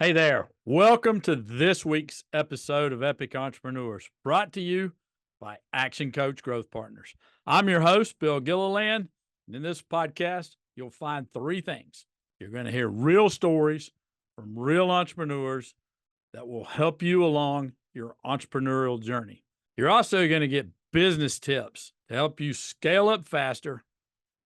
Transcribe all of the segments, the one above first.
Hey there. Welcome to this week's episode of Epic Entrepreneurs, brought to you by Action Coach Growth Partners. I'm your host, Bill Gilliland. And in this podcast, you'll find three things. You're going to hear real stories from real entrepreneurs that will help you along your entrepreneurial journey. You're also going to get business tips to help you scale up faster,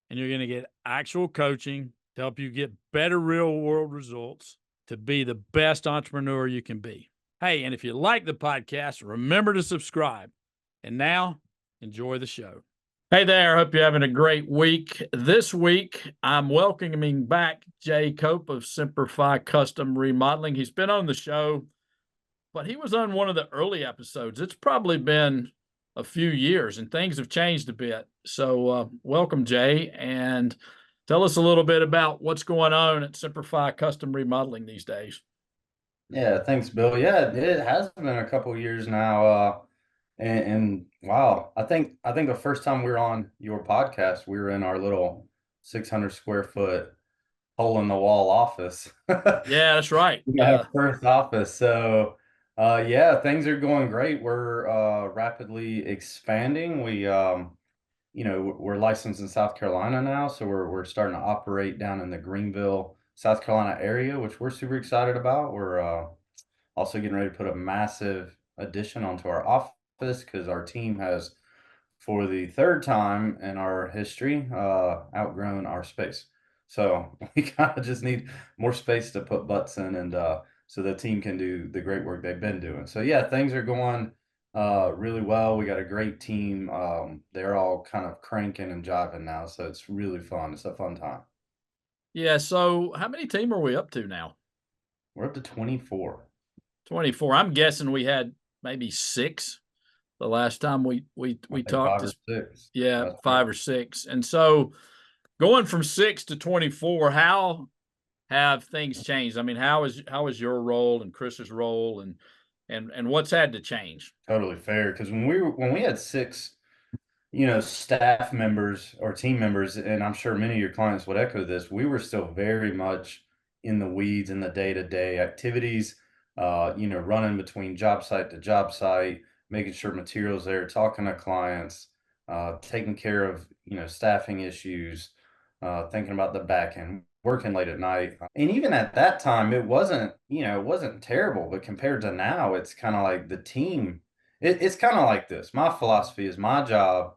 and you're going to get actual coaching to help you get better real world results to be the best entrepreneur you can be. Hey, and if you like the podcast, remember to subscribe. And now, enjoy the show. Hey there. Hope you're having a great week. This week, I'm welcoming back Jay Cope of Semper Custom Remodeling. He's been on the show, but he was on one of the early episodes. It's probably been a few years, and things have changed a bit. So welcome, Jay, and tell us a little bit about what's going on at Semper Custom Remodeling these days. Yeah, thanks, Bill. Yeah, it has been a couple years now. And wow, I think the first time we were on your podcast, we were in our little 600 square foot hole in the wall office. Yeah, that's right. Our Yeah. first office. So, yeah, things are going great. We're rapidly expanding. We're licensed in South Carolina now, so we're starting to operate down in the Greenville, South Carolina area, which we're super excited about. We're also getting ready to put a massive addition onto our office because our team has, for the third time in our history, outgrown our space. So we kind of just need more space to put butts in, and so the team can do the great work they've been doing. So yeah, things are going really well. We got a great team. They're all kind of cranking and jiving now, so it's really fun. It's a fun time. Yeah. So, how many team are we up to now? We're up to 24. 24. I'm guessing we had maybe six the last time I we think talked. five or six. Yeah, That's right. five or six. And so, going from 6 to 24, how have things changed? I mean, how is your role and Chris's role, and what's had to change? Totally fair. Because when we had six, staff members or team members, and I'm sure many of your clients would echo this, we were still very much in the weeds in the day-to-day activities, running between job site to job site, making sure materials there, talking to clients, taking care of, staffing issues, thinking about the back end, working late at night. And even at that time, it wasn't terrible, but compared to now, it's kind of like the team. It's kind of like this. My philosophy is my job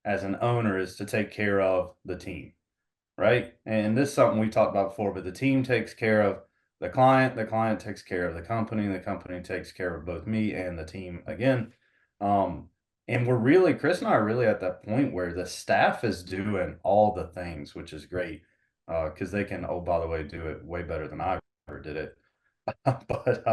as an owner is to take care of the team, right? And this is something we talked about before, but the team takes care of the client takes care of the company takes care of both me and the team again. Um, and Chris and I are really at that point where the staff is doing all the things, which is great, because they can, oh, by the way, do it way better than I ever did it. But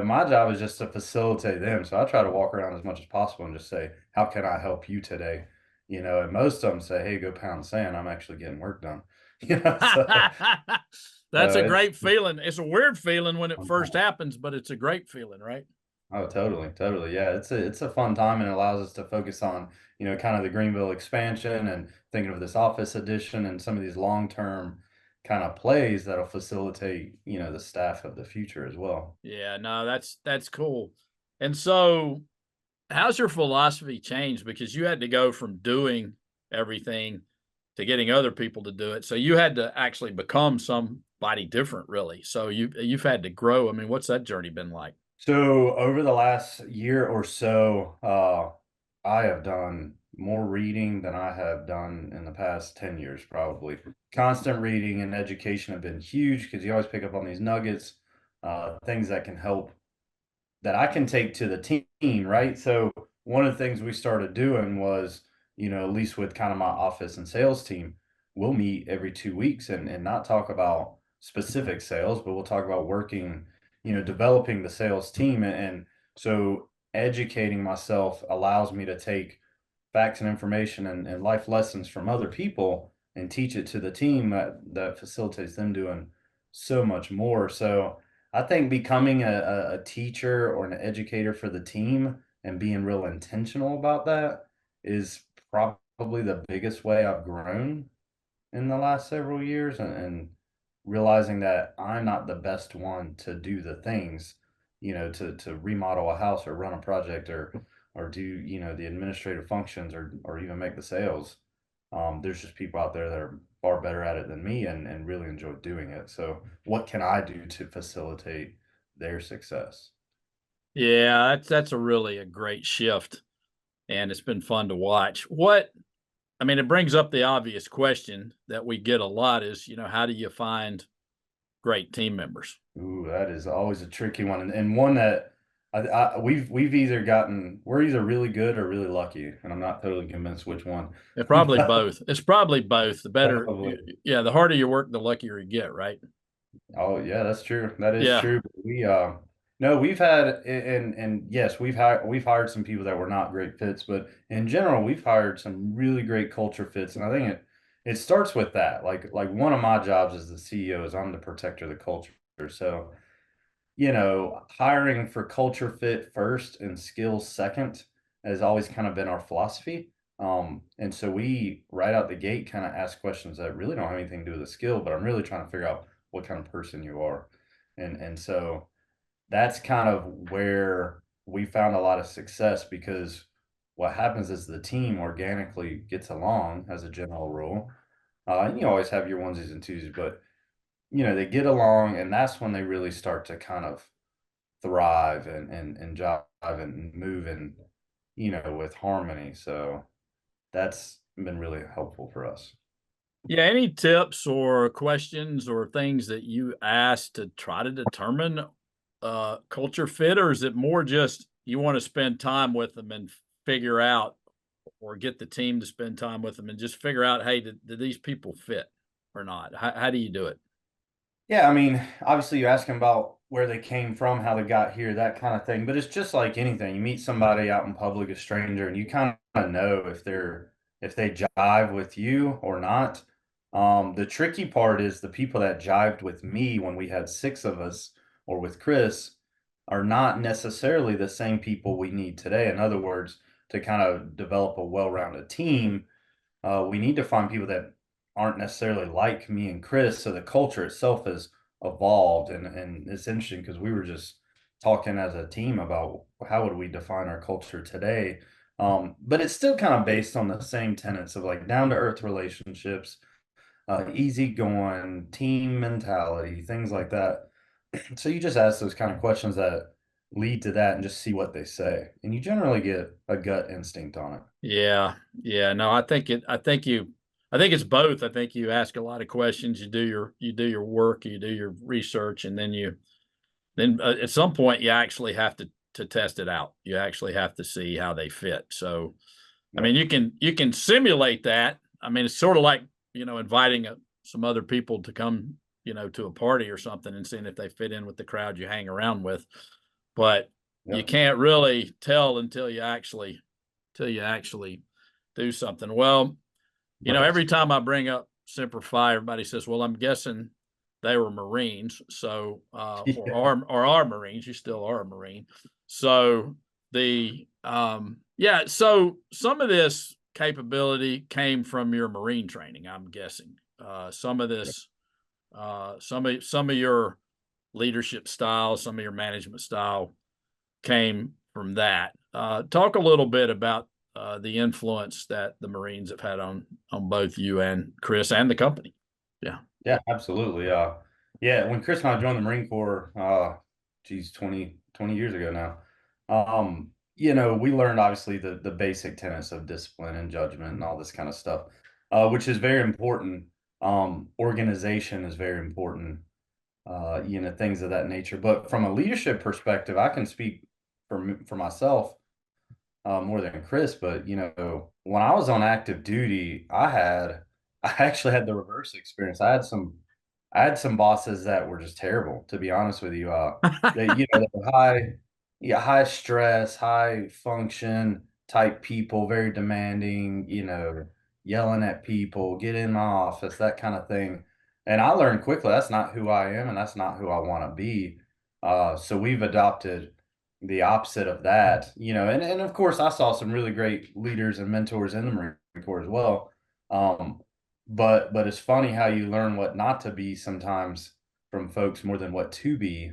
my job is just to facilitate them. So I try to walk around as much as possible and just say, "How can I help you today?" And most of them say, "Hey, go pound sand. I'm actually getting work done." So That's so a it's great feeling. It's a weird feeling when it first happens, but it's a great feeling, right? oh, totally, totally. Yeah, it's a fun time and it allows us to focus on, kind of the Greenville expansion and thinking of this office addition and some of these long-term kind of plays that'll facilitate, the staff of the future as well. Yeah, no, that's cool. And so, how's your philosophy changed? Because you had to go from doing everything to getting other people to do it. So you had to actually become somebody different, really. So you've had to grow. I mean, what's that journey been like? So over the last year or so, I have done more reading than I have done in the past 10 years, probably. Constant reading and education have been huge because you always pick up on these nuggets, things that can help that I can take to the team, right? So one of the things we started doing was, at least with kind of my office and sales team, we'll meet every 2 weeks and not talk about specific sales, but we'll talk about working, developing the sales team. And so educating myself allows me to take facts and information and life lessons from other people and teach it to the team that facilitates them doing so much more. So I think becoming a teacher or an educator for the team and being real intentional about that is probably the biggest way I've grown in the last several years. And realizing that I'm not the best one to do the things, to remodel a house or run a project or do, the administrative functions or even make the sales. There's just people out there that are far better at it than me and really enjoy doing it. So what can I do to facilitate their success? Yeah, that's a great shift, and it's been fun to watch. I mean, it brings up the obvious question that we get a lot is, how do you find great team members? Ooh, that is always a tricky one, and one that we've either we're either really good or really lucky, and I'm not totally convinced which one. It's probably both. It's probably both. The better, Probably. yeah, the harder you work, the luckier you get, right? Oh yeah, that's true. That is Yeah. true. We no, we've had and yes, we've hired some people that were not great fits, but in general, we've hired some really great culture fits, and I think it starts with that. Like one of my jobs as the CEO is I'm the protector of the culture. So hiring for culture fit first and skills second has always kind of been our philosophy. And so we right out the gate kind of ask questions that really don't have anything to do with the skill, but I'm really trying to figure out what kind of person you are. And so that's kind of where we found a lot of success because what happens is the team organically gets along as a general rule. And you always have your onesies and twosies, but they get along, and that's when they really start to kind of thrive and jive and move in, with harmony. So that's been really helpful for us. Yeah. Any tips or questions or things that you ask to try to determine culture fit, or is it more just you want to spend time with them and figure out, or get the team to spend time with them and just figure out, hey, did these people fit or not? How do you do it? Yeah, I mean, obviously you ask them about where they came from, how they got here, that kind of thing. But it's just like anything. You meet somebody out in public, a stranger, and you kind of know if they jive with you or not. The tricky part is the people that jived with me when we had six of us, or with Chris, are not necessarily the same people we need today. In other words, to kind of develop a well-rounded team, we need to find people that aren't necessarily like me and Chris. So the culture itself has evolved, and it's interesting because we were just talking as a team about how would we define our culture today. But it's still kind of based on the same tenets of like down to earth relationships, easygoing team mentality, things like that. So you just ask those kind of questions that lead to that and just see what they say. And you generally get a gut instinct on it. Yeah, yeah. No, I think it's both. I think you ask a lot of questions, you do your work, you do your research, and then at some point you actually have to test it out. You actually have to see how they fit. So, I mean, Yep. you can simulate that. I mean, it's sort of like, inviting some other people to come, to a party or something and seeing if they fit in with the crowd you hang around with. But you Yep. can't really tell until you actually do something. Well, Right. every time I bring up Semper Fi, everybody says, "Well, I'm guessing they were Marines, so Yeah. or are Marines. You still are a Marine." So yeah, so some of this capability came from your Marine training, I'm guessing. Some of this, some of your leadership style, some of your management style came from that. Talk a little bit about the influence that the Marines have had on both you and Chris and the company. Yeah. Yeah, absolutely. Yeah, when Chris and I joined the Marine Corps, geez, 20 years ago now, we learned obviously the basic tenets of discipline and judgment and all this kind of stuff, which is very important. Organization is very important, things of that nature. But from a leadership perspective, I can speak for myself more than Chris, but when I was on active duty, I actually had the reverse experience. I had some bosses that were just terrible, to be honest with you. They were high stress, high function type people, very demanding, yelling at people, get in my office, that kind of thing. And I learned quickly that's not who I am and that's not who I want to be. So we've adopted the opposite of that, and of course I saw some really great leaders and mentors in the Marine Corps as well. Um, but it's funny how you learn what not to be sometimes from folks more than what to be.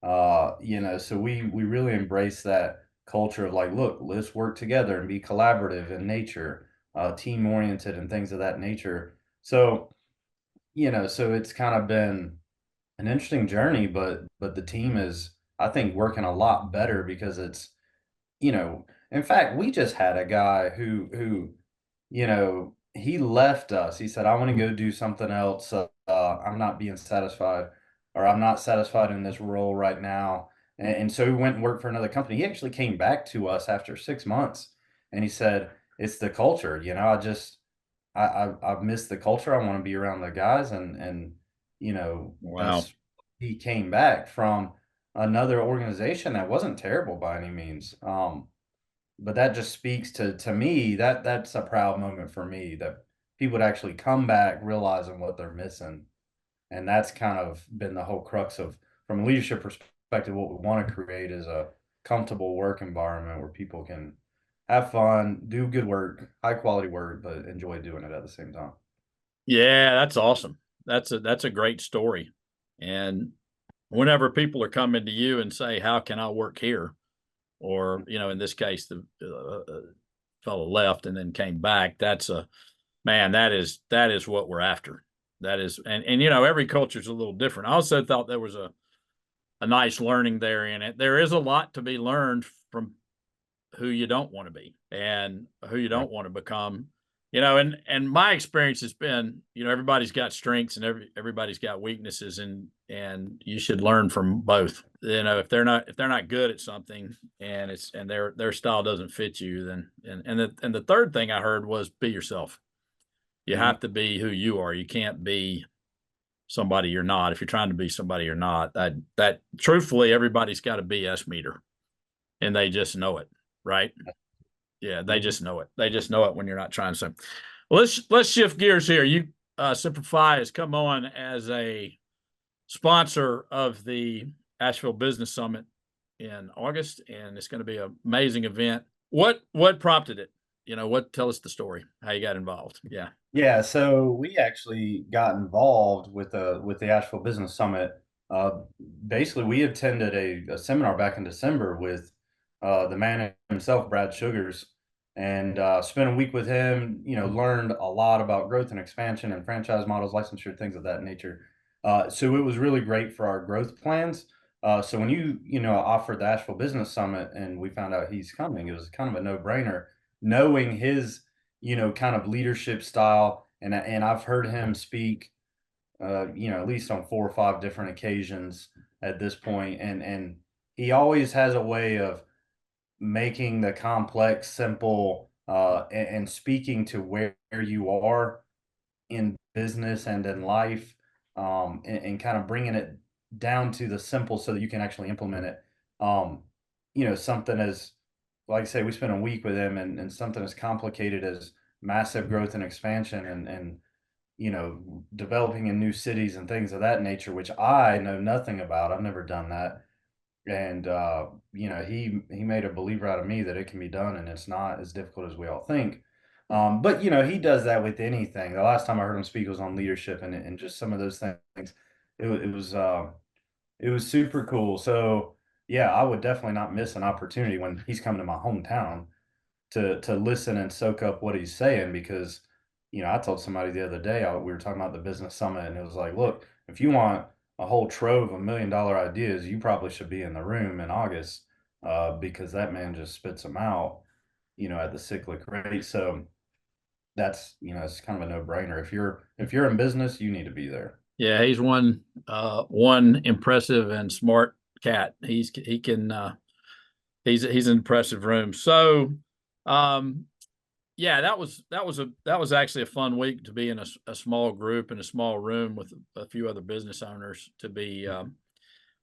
So we really embrace that culture of like, look, let's work together and be collaborative in nature, team oriented and things of that nature. So, so it's kind of been an interesting journey, but the team is, I think, working a lot better because it's, in fact, we just had a guy who he left us. He said, I want to go do something else. I'm not being satisfied, or I'm not satisfied in this role right now. And so he went and worked for another company. He actually came back to us after 6 months and he said, it's the culture. I've missed the culture. I want to be around the guys. Wow. That's, he came back from another organization that wasn't terrible by any means. But that just speaks to me, that's a proud moment for me, that people would actually come back realizing what they're missing. And that's kind of been the whole crux of, from a leadership perspective, what we want to create is a comfortable work environment where people can have fun, do good work, high quality work, but enjoy doing it at the same time. Yeah, that's awesome. That's a great story. And whenever people are coming to you and say, "How can I work here?" or in this case, the fellow left and then came back. That's a man. That is what we're after. That is, and every culture is a little different. I also thought there was a nice learning there in it. There is a lot to be learned from who you don't want to be and who you Right. don't want to become. And my experience has been, everybody's got strengths and everybody's got weaknesses, and you should learn from both. If they're not good at something, and their style doesn't fit you, then and the third thing I heard was be yourself. You Mhm. have to be who you are. You can't be somebody you're not. If you're trying to be somebody you're not, that truthfully, everybody's got a BS meter and they just know it, right? Yeah, they Mhm. just know it. They just know it when you're not trying to. Well, let's shift gears here. Simplify has come on as a sponsor of the Asheville Business Summit in August, and it's going to be an amazing event. What prompted it? What? Tell us the story. How you got involved? Yeah. Yeah, so we actually got involved with the Asheville Business Summit. Uh, Basically, we attended a seminar back in December with the man himself, Brad Sugars, and spent a week with him. Learned a lot about growth and expansion and franchise models, licensure, things of that nature. So it was really great for our growth plans. So when offered the Asheville Business Summit and we found out he's coming, it was kind of a no brainer, knowing his kind of leadership style. And I've heard him speak, at least on 4 or 5 different occasions at this point, and he always has a way of making the complex simple, and speaking to where you are in business and in life, and kind of bringing it down to the simple so that you can actually implement it. Something as, like I say, we spent a week with him, and something as complicated as massive growth and expansion, and developing in new cities and things of that nature, which I know nothing about. I've never done that. And he made a believer out of me that it can be done and it's not as difficult as we all think. But he does that with anything. The last time I heard him speak was on leadership and just some of those things. It was super cool. So yeah, I would definitely not miss an opportunity when he's coming to my hometown to listen and soak up what he's saying, because I told somebody the other day, we were talking about the business summit, and it was like, look, if you want a whole trove of $1 million ideas, you probably should be in the room in August, because that man just spits them out, at the cyclic rate. So that's, it's kind of a no brainer. If you're in business, you need to be there. Yeah, he's one impressive and smart cat. He's an impressive room. So, yeah, that was actually a fun week to be in a small group in a small room with a few other business owners to be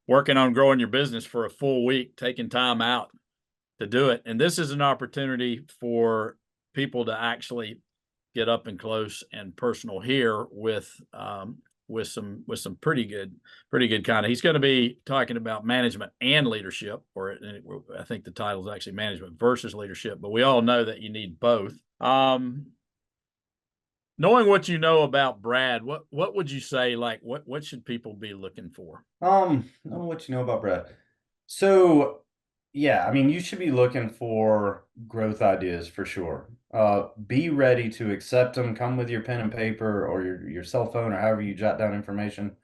working on growing your business for a full week, taking time out to do it. And this is an opportunity for people to actually get up and close and personal here with some pretty good kind of. He's going to be talking about management and leadership, I think the title is actually management versus leadership, but we all know that you need both. knowing what you know about Brad, what would you say? Like, what should people be looking for? I don't know what you know about Brad. So, yeah, I mean, you should be looking for growth ideas for sure. Be ready to accept them. Come with your pen and paper or your cell phone or however you jot down information,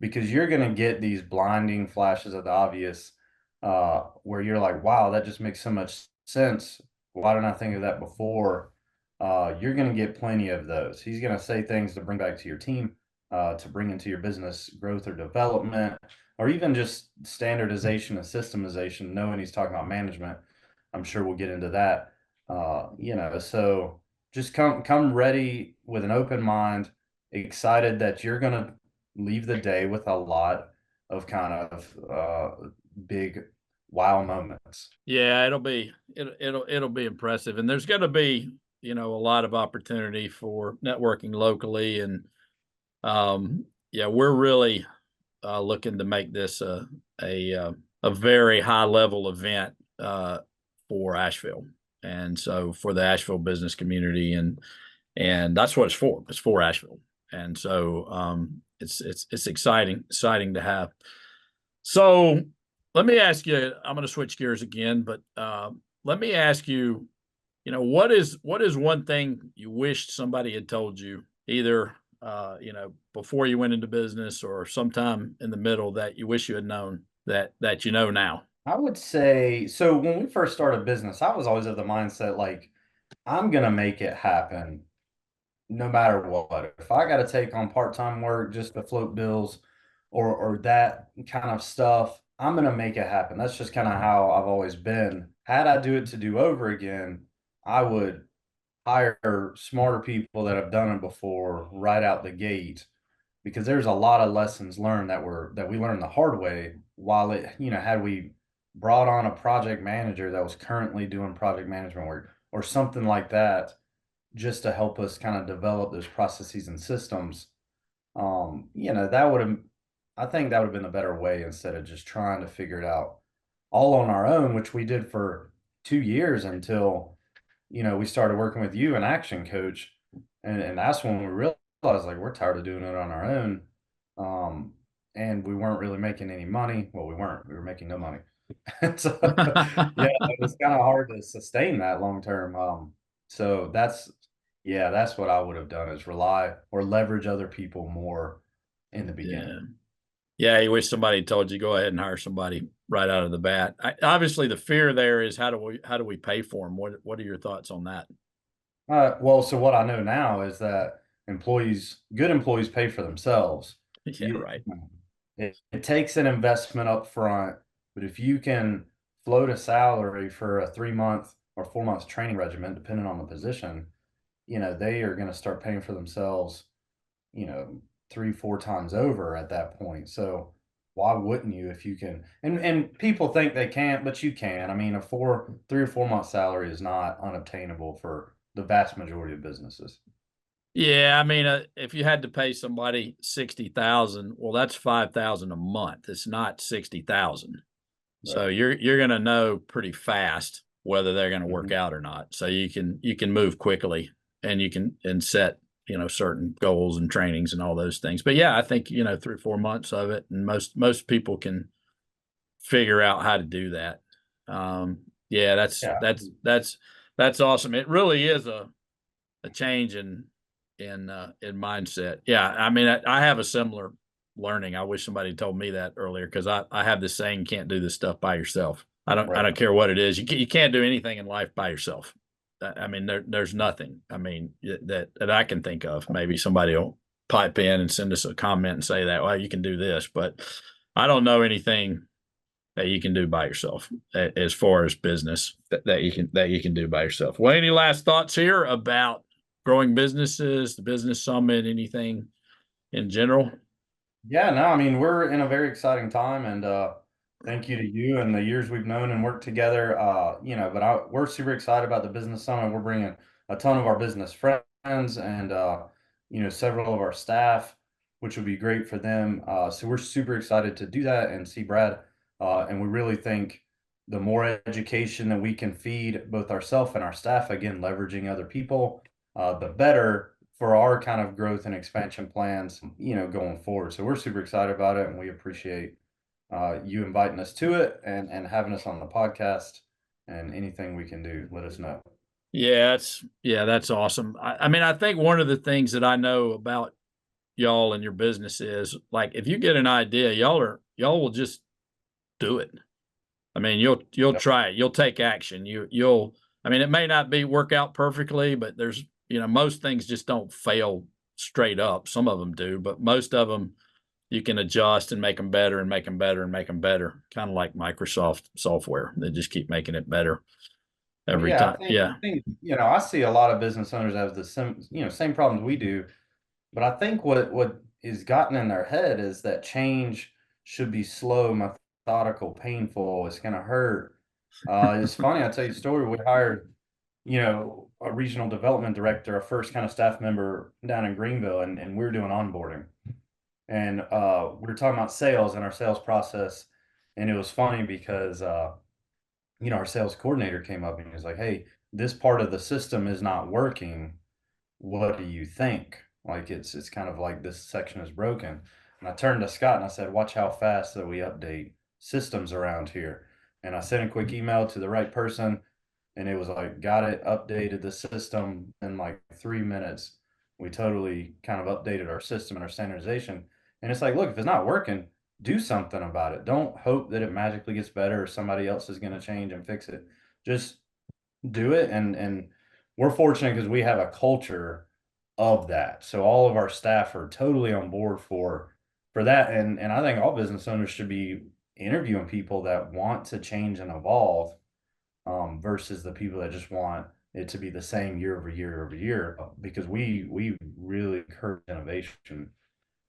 because you're going to get these blinding flashes of the obvious, where you're like, wow, that just makes so much sense. Why didn't I think of that before? You're going to get plenty of those. He's going to say things to bring back to your team, to bring into your business growth or development, or even just standardization and systemization, knowing he's talking about management. I'm sure we'll get into that. So just come ready with an open mind, excited that you're going to leave the day with a lot of kind of big wow moments. Yeah, it'll be impressive, and there's going to be a lot of opportunity for networking locally, and yeah, we're really looking to make this a very high level event for Asheville, and so for the Asheville business community, and that's what it's for. It's for Asheville, and so it's exciting to have. So let me ask you. I'm going to switch gears again, but let me ask you. What is one thing you wished somebody had told you, either before you went into business or sometime in the middle, that you wish you had known that you know now? I would say so. When we first started business, I was always of the mindset like, I'm gonna make it happen no matter what. If I got to take on part-time work just to float bills or that kind of stuff, I'm gonna make it happen. That's just kind of how I've always been. Had I do it to do over again, I would hire smarter people that have done it before right out the gate, because there's a lot of lessons learned that we learned the hard way. While had we brought on a project manager that was currently doing project management work or something like that, just to help us kind of develop those processes and systems, that would have, I think that would have been a better way, instead of just trying to figure it out all on our own, which we did for 2 years until we started working with you, an action coach, and that's when we realized like we're tired of doing it on our own. Um, and we weren't really making any money. Well, we were making no money. So yeah, it was kind of hard to sustain that long term. So that's what I would have done, is rely or leverage other people more in the beginning. Yeah, yeah. You wish somebody told you go ahead and hire somebody right out of the bat. Obviously, the fear there is how do we pay for them? What are your thoughts on that? Well, so what I know now is that good employees pay for themselves. Yeah, You, right. it takes an investment up front, but if you can float a salary for a 3 month or 4 months training regimen, depending on the position, they are going to start paying for themselves, you know, 3, 4 times over at that point. So why wouldn't you, if you can? And people think they can't, but you can. I mean, 3 or 4 month salary is not unobtainable for the vast majority of businesses. Yeah, I mean, if you had to pay somebody 60,000, well, that's 5,000 a month. It's not 60,000. Right. So you're going to know pretty fast whether they're going to work Mhm. out or not. So you can move quickly, and you can and set certain goals and trainings and all those things. But yeah, I think 3 or 4 months of it, and most people can figure out how to do that. Yeah, that's Yeah. that's that's that's awesome. It really is a change in mindset. Yeah, I mean, I have a similar learning. I wish somebody told me that earlier, because I have this saying, can't do this stuff by yourself. I Right. don't care what it is. You can't do anything in life by yourself. I mean, there's nothing. I mean, that I can think of. Maybe somebody will pipe in and send us a comment and say that, well, you can do this, but I don't know anything that you can do by yourself as far as business that you can do by yourself. Well, any last thoughts here about growing businesses, the business summit, anything in general? Yeah, no, I mean, we're in a very exciting time, and thank you to you and the years we've known and worked together. But we're super excited about the business summit. We're bringing a ton of our business friends and several of our staff, which would be great for them. So we're super excited to do that and see Brad. And we really think the more education that we can feed both ourselves and our staff, again, leveraging other people, the better. for our kind of growth and expansion plans, going forward. So we're super excited about it, and we appreciate you inviting us to it and having us on the podcast. And anything we can do, let us know. Yeah, that's awesome. I mean, I think one of the things that I know about y'all and your business is, like, if you get an idea, y'all will just do it. I mean, you'll Yep. try it. You'll take action. You'll I mean, it may not work out perfectly, but there's, most things just don't fail straight up. Some of them do, but most of them you can adjust and make them better and make them better and make them better. Kind of like Microsoft software. They just keep making it better Well, every yeah, time. Yeah. I think, I see a lot of business owners have the same problems we do. But I think what is gotten in their head is that change should be slow, methodical, painful. It's gonna hurt. It's funny. I'll tell you a story. We hired, a regional development director, our first kind of staff member down in Greenville, and we were doing onboarding. And we were talking about sales and our sales process. And it was funny because our sales coordinator came up and he was like, "Hey, this part of the system is not working. What do you think? Like it's kind of like this section is broken." And I turned to Scott and I said, "Watch how fast that we update systems around here." And I sent a quick email to the right person, and it was like, got it, updated the system in like 3 minutes. We totally kind of updated our system and our standardization. And it's like, look, if it's not working, do something about it. Don't hope that it magically gets better or somebody else is going to change and fix it. Just do it. And we're fortunate because we have a culture of that. So all of our staff are totally on board for that. And I think all business owners should be interviewing people that want to change and evolve, versus the people that just want it to be the same year over year over year, because we really encourage innovation.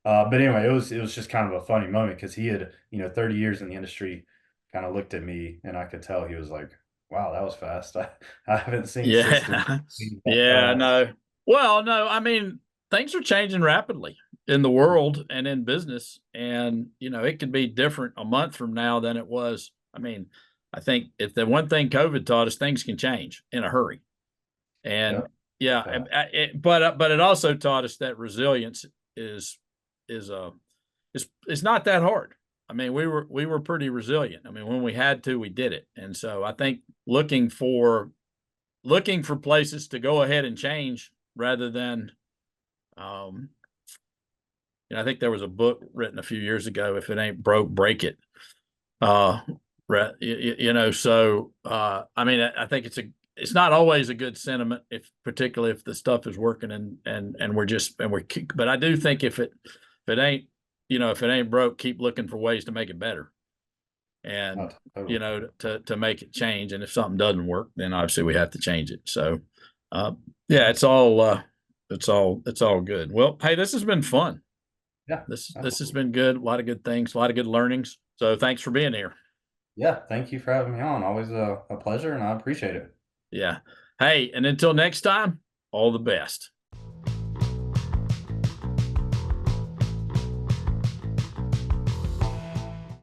But anyway, it was just kind of a funny moment because he had, 30 years in the industry, kind of looked at me and I could tell he was like, "Wow, that was fast. I haven't seen systems Yeah. that Yeah, fast." no. Well, no, I mean, things are changing rapidly in the world and in business. And, it could be different a month from now than it was. I mean, I think if the one thing COVID taught us, things can change in a hurry. And Yep. So yeah, fast. but it also taught us that resilience is is it's not that hard. I mean, we were pretty resilient. I mean, when we had to, we did it. And so I think looking for places to go ahead and change rather than, um, I think there was a book written a few years ago, "If it ain't broke, break it." Uh, so I mean, I think it's not always a good sentiment, if particularly if the stuff is working and but I do think if it ain't, if it ain't broke, keep looking for ways to make it better. Oh, And, totally. to make it change. And if something doesn't work, then obviously we have to change it. So, yeah, it's all good. Well, hey, this has been fun. Yeah, This has absolutely. been good. A lot of good things, a lot of good learnings. So thanks for being here. Yeah, thank you for having me on. Always a pleasure, and I appreciate it. Yeah. Hey, and until next time, all the best.